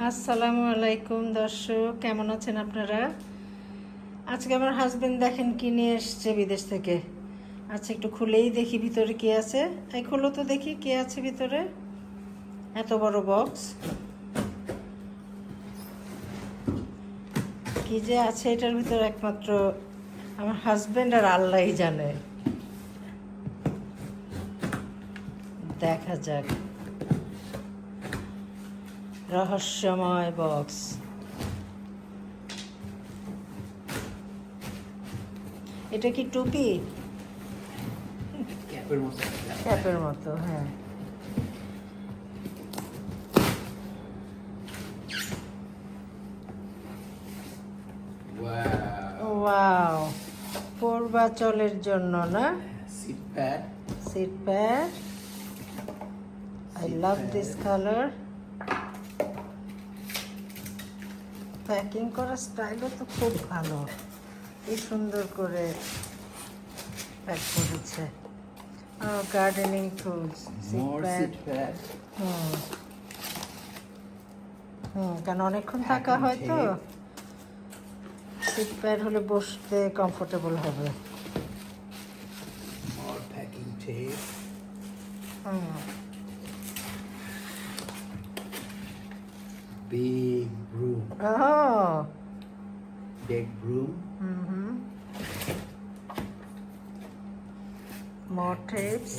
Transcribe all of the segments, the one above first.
আসসালামু আলাইকুম দর্শক, কেমন আছেন আপনারা? আজকে আমার হাজবেন্ড দেখেন কি নিয়ে এসছে বিদেশ থেকে। আচ্ছা, একটু খুলেই দেখি ভিতরে কি আছে। এই খুলো তো দেখি কি আছে ভিতরে। এত বড় বক্স, কি যে আছে এটার ভিতরে একমাত্র আমার হাজবেন্ড আর আল্লাহই জানে। দেখা যাক। রহস্যময় বক্স। এটা কি টুপি? ক্যাপের মতো, হ্যাঁ। ওয়াও, পূর্বাচলের জন্য না? Seat pad. I love this colour. Packing করার স্টাইলও তো খুব ভালো, কি সুন্দর করে প্যাক করেছে। Gardening tools, seat pad. কেন অনেকক্ষণ থাকা হয় তো, সিট প্যাড হলে বসতে কমফোর্টেবল হবে। Big broom. Oh. Big broom. More tapes.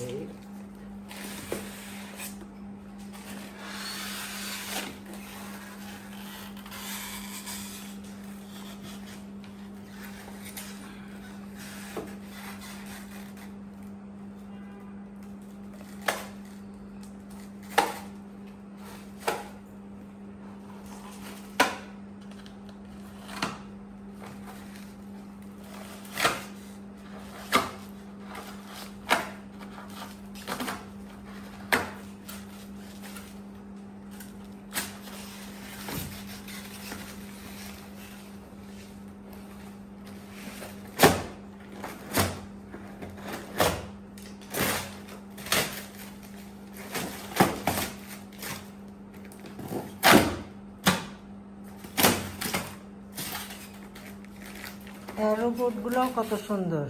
রোবটগুলোও কত সুন্দর,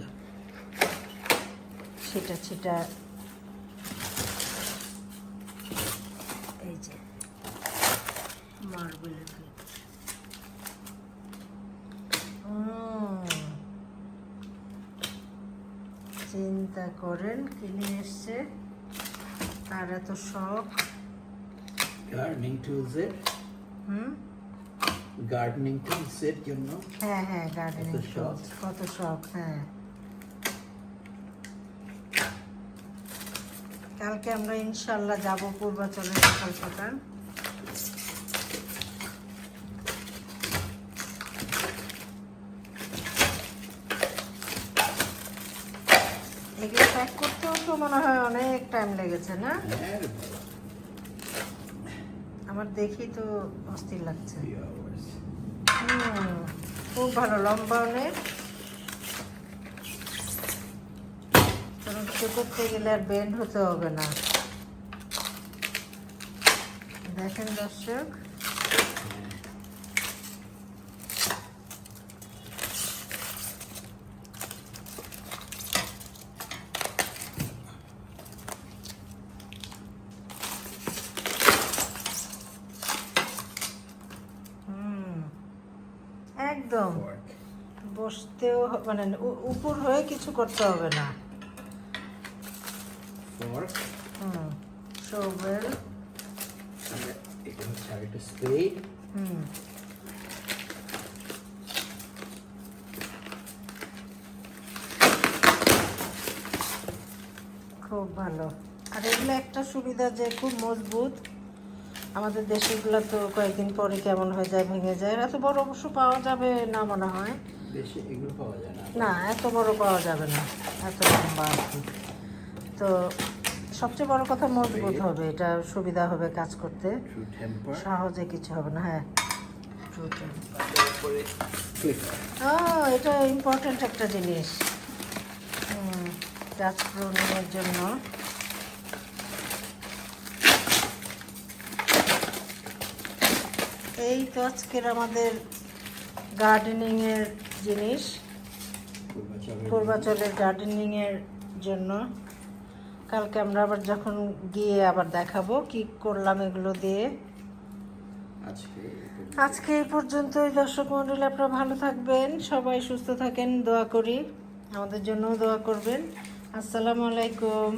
ছিটা ছিটা। এই যে মার্বেলের চিন্তা করেন কি নিয়ে এসছে, তার এত শখ। গার্ডেনিং টুলস এর গার্ডেনিং টুলস এর জন্য। হ্যাঁ হ্যাঁ, গার্ডেনিং টুলস, কত শখ। হ্যাঁ, কালকে আমরা ইনশাল্লাহ যাব পূর্বাচলে সকাল সকাল। এগুলো প্যাক করতেও তো মনে হয় অনেক টাইম লেগেছে না? আমার দেখি তো অস্থির লাগছে। খুব ভালো, লম্বা অনেক। কারণ কিছু করতে গেলে আর বেন্ড হতে হবে না। দেখেন দর্শক, একদম বসতেও মানে উপর হয়ে কিছু করতে হবে না। ফর্ক, শোভেল, এটা হচ্ছে আরেকটা স্পেড। খুব ভালো। আর এগুলো একটা সুবিধা যে খুব মজবুত। আমাদের দেশেগুলো তো কয়েকদিন পরে কেমন হয়ে যায়, ভেঙে যায়। এত বড় অবশ্য পাওয়া যাবে না মনে হয়, দেশে এগুলো পাওয়া যায় না। না এত বড় পাওয়া যাবে না, এত লম্বা আর কি। তো সবচেয়ে বড় কথা মজবুত হবে, এটা সুবিধা হবে কাজ করতে, সহজে কিছু হবে না। হ্যাঁ, এটা ইম্পর্টেন্ট একটা জিনিস টাচ প্রুনিংয়ের জন্য। এই তো আজকের আমাদের গার্ডেনিংয়ের জিনিস, পূর্বাচলের গার্ডেনিংয়ের জন্য। কালকে আমরা আবার যখন গিয়ে আবার দেখাবো কি করলাম এগুলো দিয়ে। আজকে এই পর্যন্তই দর্শক মণ্ডলী, আপনারা ভালো থাকবেন, সবাই সুস্থ থাকেন, দোয়া করি, আমাদের জন্যও দোয়া করবেন। আসসালামু আলাইকুম।